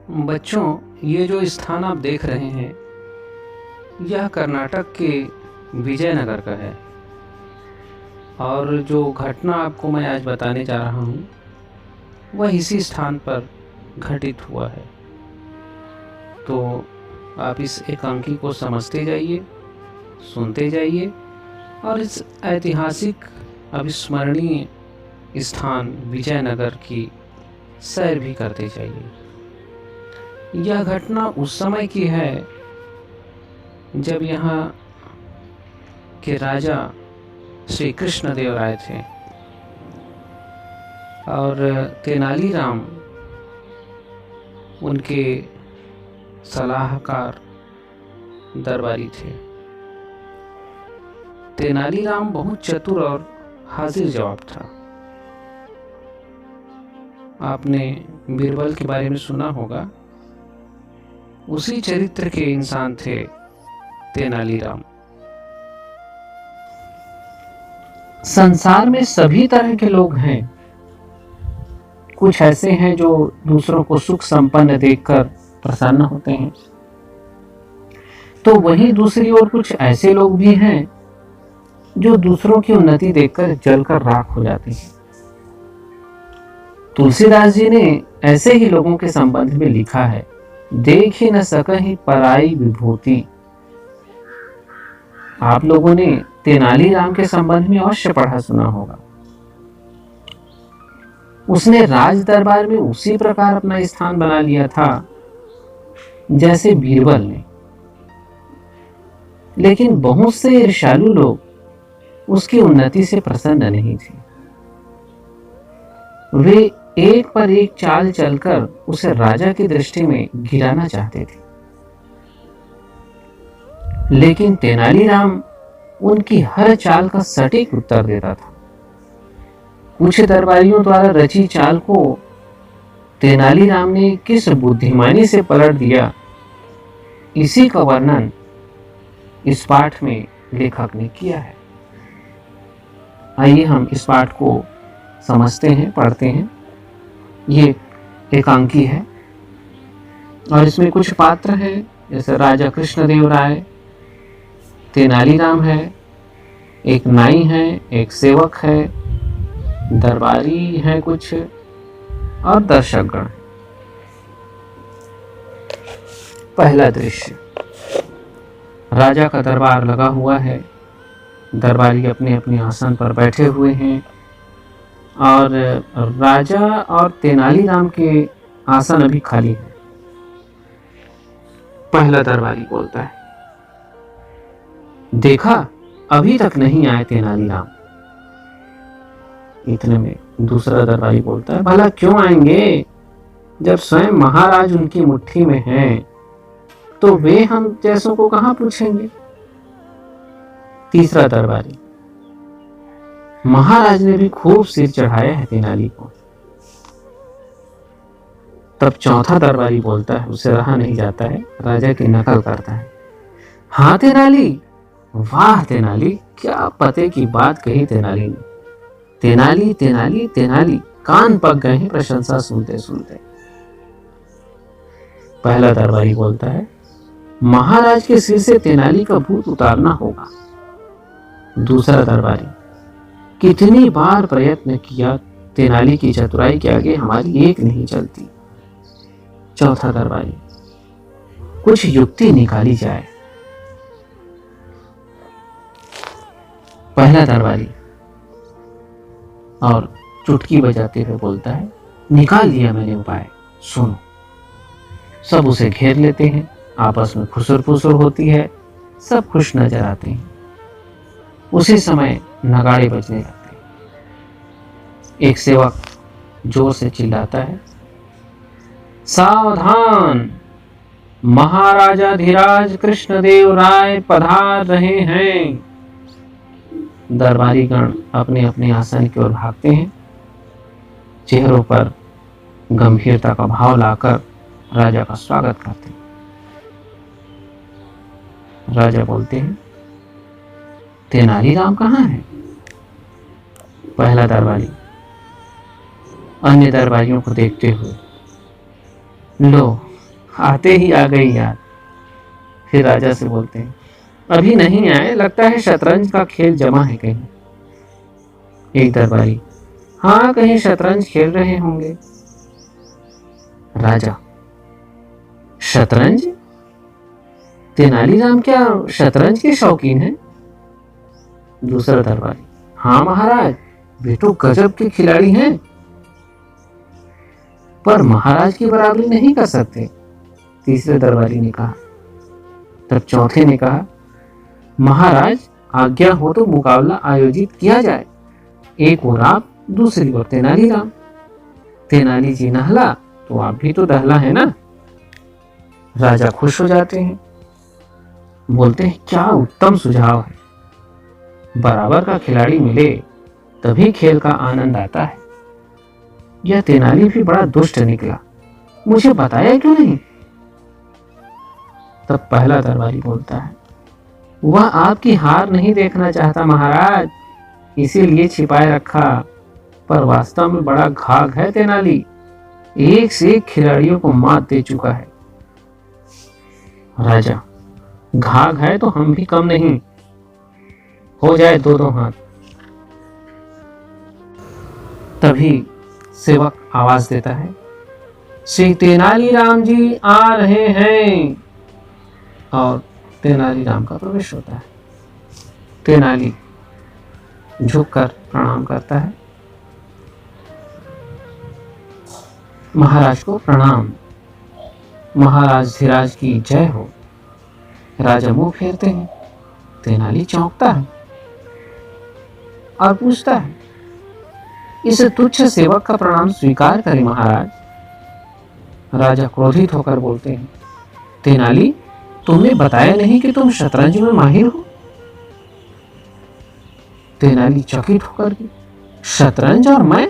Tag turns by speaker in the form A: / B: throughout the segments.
A: बच्चों, ये जो स्थान आप देख रहे हैं, यह कर्नाटक के विजयनगर का है। और जो घटना आपको मैं आज बताने जा रहा हूँ, वह इसी स्थान पर घटित हुआ है। तो आप इस एकांकी को समझते जाइए, सुनते जाइए और इस ऐतिहासिक अविस्मरणीय स्थान विजयनगर की सैर भी करते जाइए। यह घटना उस समय की है जब यहाँ के राजा श्री कृष्ण देव राय थे और तेनालीराम उनके सलाहकार दरबारी थे। तेनालीराम बहुत चतुर और हाजिर जवाब था। आपने बीरबल के बारे में सुना होगा, उसी चरित्र के इंसान थे तेनालीराम। संसार में सभी तरह के लोग हैं। कुछ ऐसे हैं जो दूसरों को सुख संपन्न देखकर प्रसन्न होते हैं, तो वहीं दूसरी ओर कुछ ऐसे लोग भी हैं जो दूसरों की उन्नति देखकर जलकर राख हो जाते हैं। तुलसीदास जी ने ऐसे ही लोगों के संबंध में लिखा है, देख ही न सकहि पराई विभूति। आप लोगों ने तेनालीराम के संबंध में अवश्य पढ़ा सुना होगा। उसने राज दरबार में उसी प्रकार अपना स्थान बना लिया था जैसे बीरबल ने, लेकिन बहुत से ईर्ष्यालु लोग उसकी उन्नति से प्रसन्न नहीं थे। वे एक पर एक चाल चलकर उसे राजा की दृष्टि में गिराना चाहते थे, लेकिन तेनालीराम उनकी हर चाल का सटीक उत्तर देता था। कुछ दरबारियों द्वारा रची चाल को तेनालीराम ने किस बुद्धिमानी से पलट दिया, इसी का वर्णन इस पाठ में लेखक ने किया है। आइए हम इस पाठ को समझते हैं, पढ़ते हैं। ये एकांकी है और इसमें कुछ पात्र हैं, जैसे राजा कृष्णदेव राय, तेनालीराम है, एक नाई है, एक सेवक है, दरबारी हैं कुछ और दर्शकगण। पहला दृश्य, राजा का दरबार लगा हुआ है। दरबारी अपने अपने आसन पर बैठे हुए हैं और राजा और तेनालीराम के आसन अभी खाली है। पहला दरबारी बोलता है, देखा अभी तक नहीं आए तेनालीराम। इतने में दूसरा दरबारी बोलता है, भला क्यों आएंगे, जब स्वयं महाराज उनकी मुट्ठी में हैं, तो वे हम जैसों को कहां पूछेंगे। तीसरा दरबारी, महाराज ने भी खूब सिर चढ़ाया है तेनाली को। तब चौथा दरबारी बोलता है, उसे रहा नहीं जाता है, राजा की नकल करता है, हाँ तेनाली, वाह तेनाली, क्या पते की बात कही तेनाली ने। तेनाली तेनाली तेनाली, कान पक गए हैं प्रशंसा सुनते सुनते। पहला दरबारी बोलता है, महाराज के सिर से तेनाली का भूत उतारना होगा। दूसरा दरबारी, कितनी बार प्रयत्न किया, तेनाली की चतुराई के आगे हमारी एक नहीं चलती। चौथा दरबारी, कुछ युक्ति निकाली जाए। पहला दरबारी और चुटकी बजाते हुए बोलता है, निकाल दिया मैंने उपाय, सुनो। सब उसे घेर लेते हैं, आपस में खुसर फुसर होती है, सब खुश नजर आते हैं। उसी समय नगाड़े बजने लगते हैं। एक सेवक जोर से चिल्लाता है, सावधान, महाराजाधिराज कृष्णदेव राय पधार रहे हैं। दरबारी गण अपने अपने आसन की ओर भागते हैं, चेहरों पर गंभीरता का भाव लाकर राजा का स्वागत करते हैं। राजा बोलते हैं, तेनालीराम कहाँ है। पहला दरबारी अन्य दरबारियों को देखते हुए, लो आते ही आ गई याद। फिर राजा से बोलते हैं, अभी नहीं आए, लगता है शतरंज का खेल जमा है कहीं। एक दरबारी, हाँ कहीं शतरंज खेल रहे होंगे। राजा, शतरंज? तेनालीराम क्या शतरंज के शौकीन है? दूसरा दरबारी, हाँ महाराज, वे तो गजब के खिलाड़ी हैं, पर महाराज की बराबरी नहीं कर सकते। तीसरे दरबारी ने कहा। तब चौथे ने कहा, महाराज आज्ञा हो तो मुकाबला आयोजित किया जाए, एक ओर आप, दूसरी ओर तेनालीराम। तेनाली जी नहला तो आप भी तो दहला है ना। राजा खुश हो जाते हैं, बोलते हैं, क्या उत्तम सुझाव है, बराबर का खिलाड़ी मिले तभी खेल का आनंद आता है। यह तेनाली भी बड़ा दुष्ट निकला, मुझे बताया क्यों नहीं। तब पहला दरबारी बोलता है, वह आपकी हार नहीं देखना चाहता महाराज, इसीलिए छिपाए रखा, पर वास्तव में बड़ा घाघ है तेनाली, एक से एक खिलाड़ियों को मात दे चुका है। राजा, घाघ है तो हम भी कम नहीं, हो जाए दो दो हाथ। तभी सेवक आवाज देता है, श्री तेनालीराम जी आ रहे हैं। और तेनालीराम का प्रवेश होता है। तेनाली झुककर प्रणाम करता है, महाराज को प्रणाम, महाराज धीराज की जय हो। राजा मुंह फेरते हैं। तेनाली चौंकता है और पूछता है, इस तुच्छ सेवक का प्रणाम स्वीकार करें महाराज। राजा क्रोधित होकर बोलते हैं, तेनाली, तुमने बताया नहीं कि तुम शतरंज में माहिर हो। तेनाली चकित होकर के, शतरंज और मैं?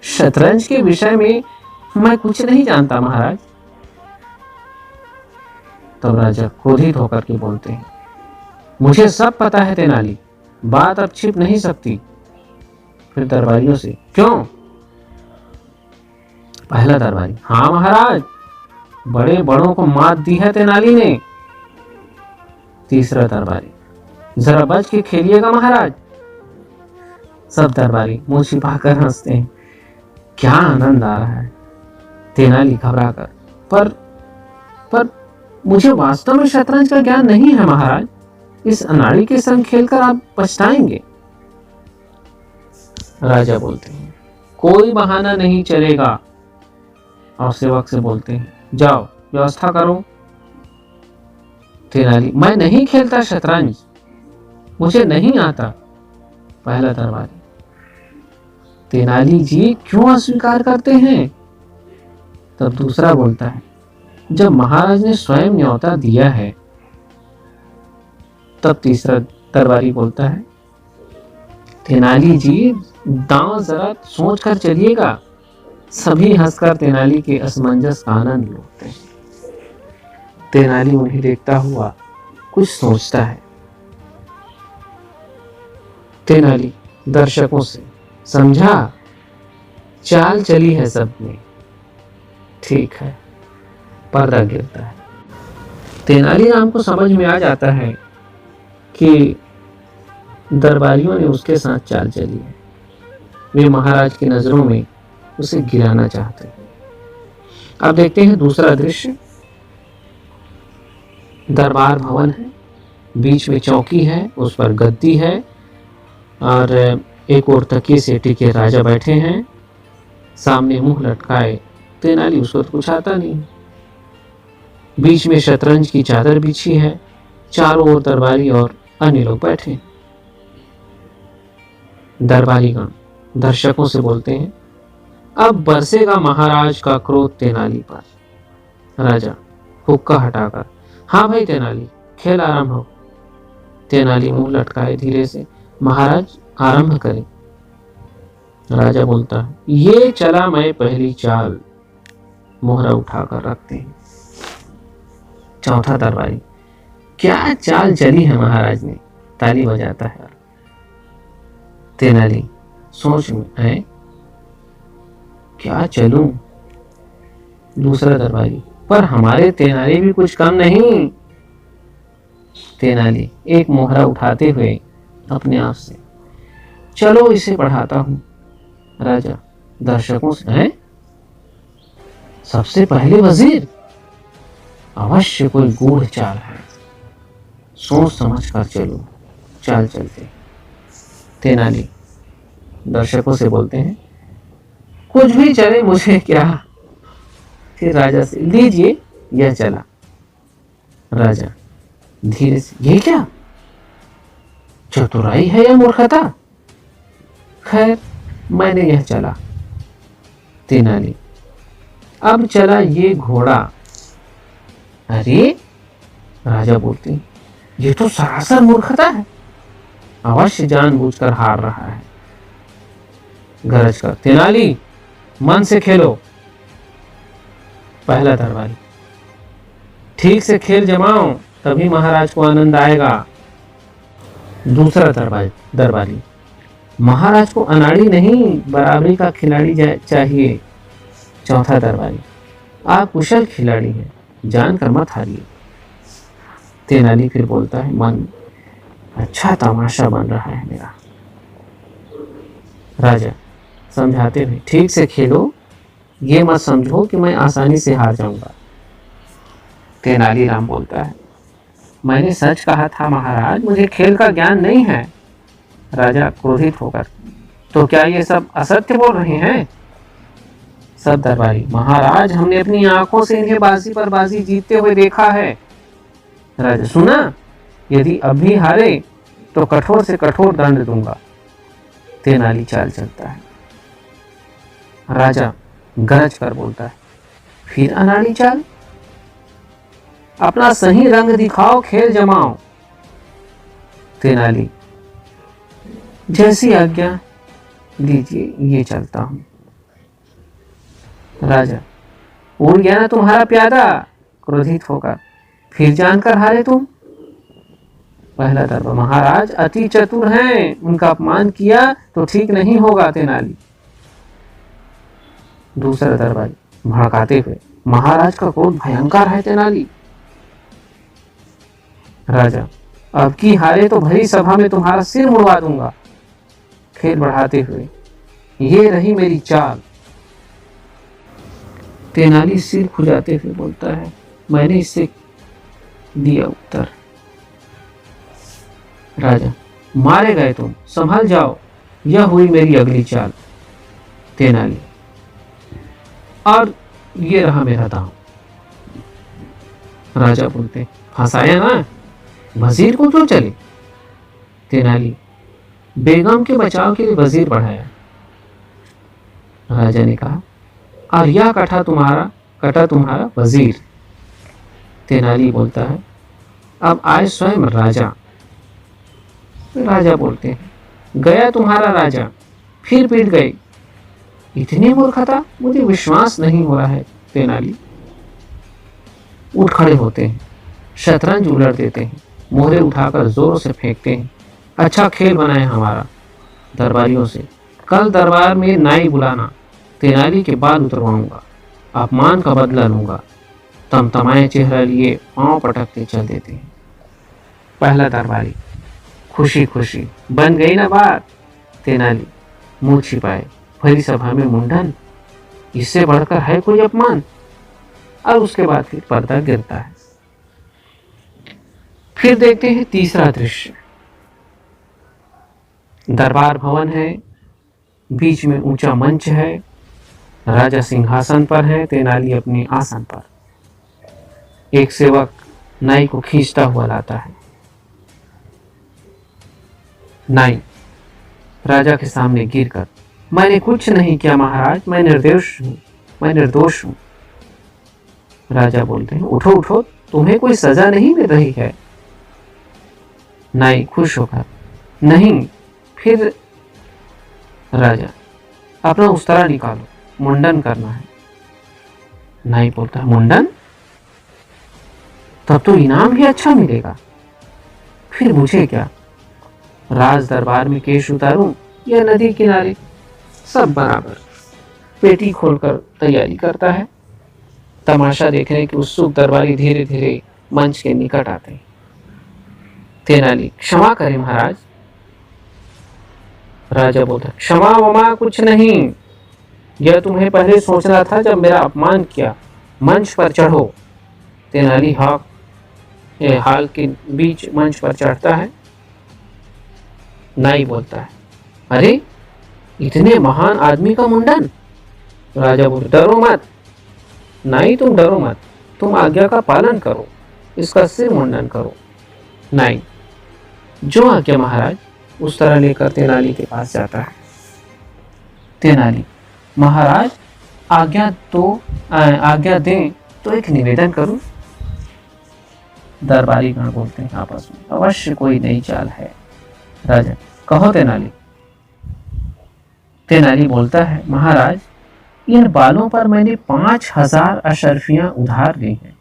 A: शतरंज के विषय में मैं कुछ नहीं जानता महाराज। तब राजा क्रोधित होकर के बोलते हैं, मुझे सब पता है तेनाली, बात अब छिप नहीं सकती। फिर दरबारियों से, क्यों? पहला दरबारी, हाँ महाराज, बड़े बड़ों को मात दी है तेनाली ने। तीसरा दरबारी, जरा बच के खेलिएगा महाराज। सब दरबारी मुंह छिपाकर हंसते हैं, क्या आनंद आ रहा है। तेनाली घबराकर, पर मुझे वास्तव में शतरंज का ज्ञान नहीं है महाराज, इस अनाड़ी के संग खेलकर आप पछताएंगे। राजा बोलते हैं, कोई बहाना नहीं चलेगा। और सेवक से बोलते हैं, जाओ व्यवस्था करो। तेनाली, मैं नहीं खेलता शतरंज, मुझे नहीं आता। पहला दरबारी, तेनाली जी क्यों अस्वीकार करते हैं? तब दूसरा बोलता है, जब महाराज ने स्वयं न्योता दिया है। तब तीसरा दरबारी बोलता है, तेनाली जी दांव जरा सोच कर चलिएगा। सभी हंसकर तेनाली के असमंजस का आनंद लूटते हैं। तेनाली उन्हें देखता हुआ कुछ सोचता है। तेनाली दर्शकों से, समझा, चाल चली है सब में, ठीक है। पर्दा गिरता है। तेनालीराम को समझ में आ जाता है कि दरबारियों ने उसके साथ चाल चली है, वे महाराज की नजरों में उसे गिराना चाहते हैं। अब देखते हैं दूसरा दृश्य। दरबार भवन है, बीच में चौकी है, उस पर गद्दी है और एक और तकिए से टिके राजा बैठे हैं, सामने मुंह लटकाए। तेनाली उसको कुछ आता नहीं। बीच में शतरंज की चादर बिछी है, चारों ओर दरबारी और अन्य लोग बैठे। दरबारीगण दर्शकों से बोलते हैं, अब बरसेगा महाराज का क्रोध तेनाली पर। राजा हुक्का हटाकर, हाँ भाई तेनाली, खेल आरंभ हो। तेनाली मुंह लटकाए धीरे से, महाराज आरंभ करें। राजा बोलता है, ये चला मैं पहली चाल। मोहरा उठाकर रखते हैं। चौथा दरबारी, क्या चाल चली है महाराज ने, ताली बजाता है। तेनाली सोच में है, क्या चलूं? दूसरा दरबारी, पर हमारे तेनाली भी कुछ कम नहीं। तेनाली एक मोहरा उठाते हुए अपने आप से, चलो इसे पढ़ाता हूं। राजा दर्शकों से, हैं? सबसे पहले वजीर, अवश्य कोई गूढ़ चाल है, सोच समझ कर चलो। चाल चलते तेनाली दर्शकों से बोलते हैं, कुछ भी चले मुझे क्या। फिर राजा से, लीजिए यह चला। राजा धीरे से, ये क्या, चतुराई है या मूर्खता? खैर मैंने यह चला। तेनाली, अब चला ये घोड़ा। अरे राजा बोलते, ये तो सरासर मूर्खता है, अवश्य जानबूझकर हार रहा है। गरज कर, तेनाली मन से खेलो। पहला दरबारी, ठीक से खेल जमाओ, तभी महाराज को आनंद आएगा। दूसरा दरबारी, महाराज को अनाड़ी नहीं, बराबरी का खिलाड़ी चाहिए। चौथा दरबारी, आप कुशल खिलाड़ी हैं, जानकर मत हारिए। तेनाली फिर बोलता है, मन अच्छा तमाशा बन रहा है मेरा। राजा समझाते हुए, ठीक से खेलो, ये मत समझो कि मैं आसानी से हार जाऊंगा। तेनालीराम बोलता है, मैंने सच कहा था महाराज, मुझे खेल का ज्ञान नहीं है। राजा क्रोधित होकर, तो क्या ये सब असत्य बोल रहे हैं? सब दरबारी, महाराज हमने अपनी आंखों से इन्हें बाजी पर बाजी जीतते हुए देखा है। राजा, सुना, यदि अब भी हारे तो कठोर से कठोर दंड दूंगा। तेनाली चाल चलता है। राजा गरज कर बोलता है, फिर अनाड़ी चाल, अपना सही रंग दिखाओ, खेल जमाओ। तेनाली, जैसी आज्ञा, लीजिए ये चलता हूं। राजा, उड़ गया ना तुम्हारा प्यादा? क्रोधित होकर, फिर जानकर हारे तुम? पहला दरबार, महाराज अति चतुर हैं, उनका अपमान किया तो ठीक नहीं होगा। तेनाली। दूसरा दरबारी भड़काते हुए, महाराज का क्रोध भयंकर है तेनाली। राजा, अब की हारे तो भरी सभा में तुम्हारा सिर मुड़वा दूंगा। खेल बढ़ाते हुए, ये रही मेरी चाल। तेनाली सिर खुजाते हुए बोलता है, मैंने इससे दिया उत्तर। राजा, मारे गए तुम, संभल जाओ, यह हुई मेरी अगली चाल। तेनाली, और ये रहा मेरा दांव। राजा बोलते, फंसाया ना, वजीर को क्यों चले? तेनाली, बेगम के बचाव के लिए वजीर बढ़ाया। राजा ने कहा, और यह कटा तुम्हारा वजीर। तेनाली बोलता है, अब आए स्वयं राजा। राजा बोलते हैं, गया तुम्हारा राजा, फिर पीट गए। इतनी मूर्खता, मुझे विश्वास नहीं हो रहा है। तेनाली उठ खड़े होते हैं, शतरंज उलट देते हैं, मोहरे उठाकर जोरों से फेंकते हैं। अच्छा खेल बना है हमारा। दरबारियों से, कल दरबार में नाई बुलाना, तेनाली के बाल उतरवाऊंगा, अपमान का बदला लूंगा। तमतमाए चेहरा लिए पांव पटकते चल देते हैं। पहला दरबारी, खुशी खुशी, बन गई ना बात। तेनाली मुंह छिपाए, भरी सभा में मुंडन, इससे बढ़कर है कोई अपमान? और उसके बाद फिर पर्दा गिरता है। फिर देखते हैं तीसरा दृश्य। दरबार भवन है, बीच में ऊंचा मंच है, राजा सिंहासन पर है, तेनाली अपने आसन पर। एक सेवक नाई को खींचता हुआ लाता है। नाई राजा के सामने गिरकर, मैंने कुछ नहीं किया महाराज, मैं निर्दोष हूं। राजा बोलते हैं, उठो उठो, तुम्हें कोई सजा नहीं मिल रही है। नाई खुश होकर, नहीं। फिर राजा, अपना उस्तरा निकालो, मुंडन करना है। नाई बोलता है, मुंडन? तब तो इनाम भी अच्छा मिलेगा। फिर मुझे क्या, राज दरबार में केश उतारूं या नदी किनारे, सब बराबर। पेटी खोलकर तैयारी करता है। तमाशा देखने के उत्सुक दरबारी धीरे धीरे मंच के निकट आते। तेनाली, क्षमा करें महाराज। राजा बोलता, क्षमा वमा कुछ नहीं, यह तुम्हें पहले सोचना था जब मेरा अपमान किया। मंच पर चढ़ो। तेनाली हाल के बीच मंच पर चढ़ता है। नाई बोलता है, अरे इतने महान आदमी का मुंडन। राजा बोलता, डरो मत नाई, तुम डरो मत, तुम आज्ञा का पालन करो, इसका सिर मुंडन करो। नाई, जो आज्ञा महाराज। उस तरह लेकर तेनाली के पास जाता है। तेनाली, महाराज आज्ञा दें तो एक निवेदन करूं। दरबारी गण बोलते हैं आपस में, अवश्य कोई नई चाल है। राजा, कहो तेनाली। तेनाली बोलता है, महाराज इन बालों पर मैंने 5,000 अशर्फियां उधार ली हैं।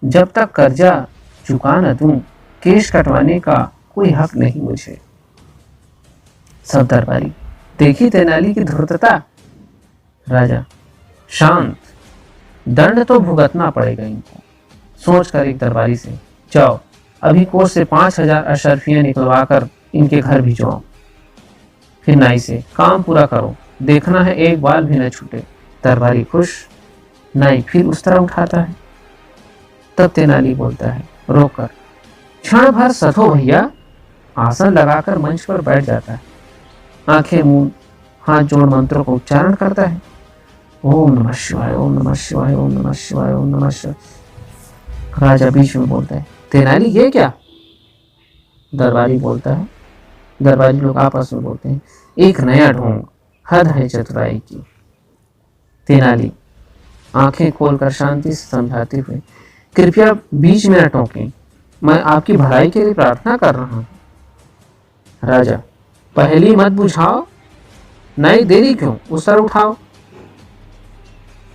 A: जब तक कर्जा चुका न दूं, केश कटवाने का कोई हक नहीं मुझे। सब दरबारी, देखी तेनाली की धूर्तता। राजा, शांत, दंड तो भुगतना पड़ेगा इनको। सोच कर एक दरबारी से, जाओ अभी कोष से 5,000 अशर्फियां निकलवा कर इनके घर भिजवाओ। फिर नाई से, काम पूरा करो, देखना है एक बाल भी न छूटे। दरबारी खुश। नाई फिर उस तरह उठाता है। तब तेनाली बोलता है रोकर, क्षण भर सधो भैया। आसन लगाकर मंच पर बैठ जाता है। आंखें मूंद हाथ जोड़ मंत्रों को उच्चारण करता है। ओम नमः शिवाय, ओम नमः शिवाय, ओम नमः शिवाय, ओम नमः शिवाय। राजा बीच में बोलता है, तेनाली ये क्या? दरबारी बोलता है, दरबारी लोग आपस में बोलते हैं, एक नया ढोंग, हद है चतुराई की। तेनाली आंखें खोलकर शांति से समझाते हुए, कृपया बीच में न टोकें, मैं आपकी भलाई के लिए प्रार्थना कर रहा हूं। राजा, पहली मत बुझाओ, नई देरी क्यों, उस सर उठाओ।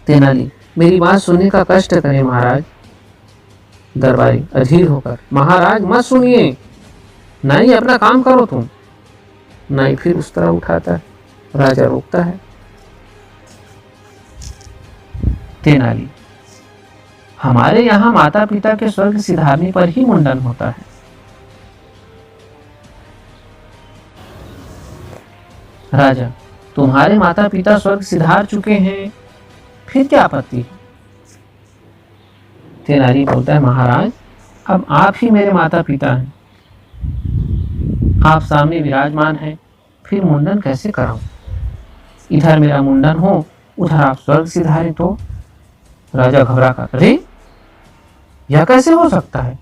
A: तेनाली, मेरी बात सुनने का कष्ट करें महाराज। दरबारी अधीर होकर, महाराज मत सुनिए, नाई अपना काम करो तुम। नाई फिर उस तरह उठाता है। राजा रोकता है। तेनाली, हमारे यहाँ माता पिता के स्वर्ग सिधारने पर ही मुंडन होता है। राजा, तुम्हारे माता पिता स्वर्ग सिधार चुके हैं, फिर क्या आपत्ति है? तेनाली बोलता है, महाराज अब आप ही मेरे माता पिता हैं, आप सामने विराजमान हैं, फिर मुंडन कैसे कराऊं? इधर मेरा मुंडन हो, उधर आप स्वर्ग सिधारे तो। राजा घबरा कर, अरे यह कैसे हो सकता है?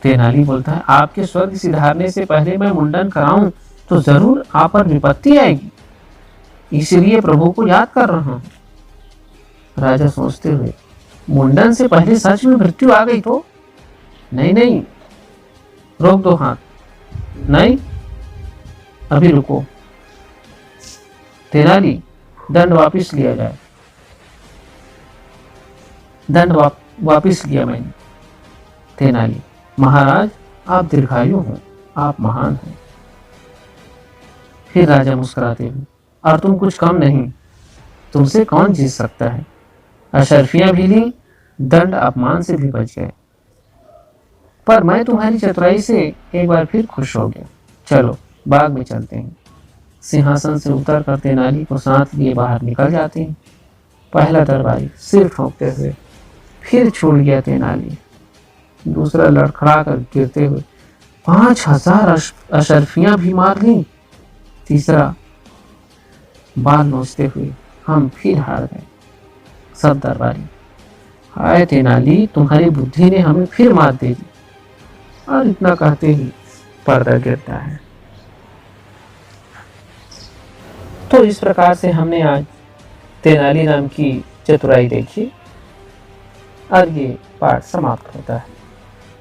A: तेनाली बोलता है, आपके स्वर्ग सिधारने से पहले मैं मुंडन कराऊं तो जरूर आप पर विपत्ति आएगी, इसलिए प्रभु को याद कर रहा हूं। राजा सोचते हुए, मुंडन से पहले सच में मृत्यु आ गई तो? नहीं नहीं, रोक दो हाथ। नहीं, अभी रुको। तेनाली, दंड वापिस लिया जाए। दंड वापिस लिया मैंने। तेनाली, महाराज आप दीर्घायु हो, आप महान हैं। फिर राजा मुस्कुराते हुए, और तुम कुछ कम नहीं, तुमसे कौन जीत सकता है? अशर्फियां भी ली, दंड अपमान से भी बच गए, पर मैं तुम्हारी चतुराई से एक बार फिर खुश हो गया। चलो बाग में चलते हैं। सिंहासन से उतर कर तेनाली को साथ लिए बाहर निकल जाते हैं। पहला दरबारी सिर ठोकते हुए, फिर छूट गया तेनाली। दूसरा लड़खड़ा कर गिरते हुए, 5,000 अशर्फियां भी मार ली। तीसरा बाल नोचते हुए, हम फिर हार गए। सब दरबारी, हाय तेनाली, तुम्हारी बुद्धि ने हमें फिर मात दे दी। और इतना कहते ही पर्दा गिरता है। तो इस प्रकार से हमने आज तेनाली राम की चतुराई देखी और ये पाठ समाप्त होता है।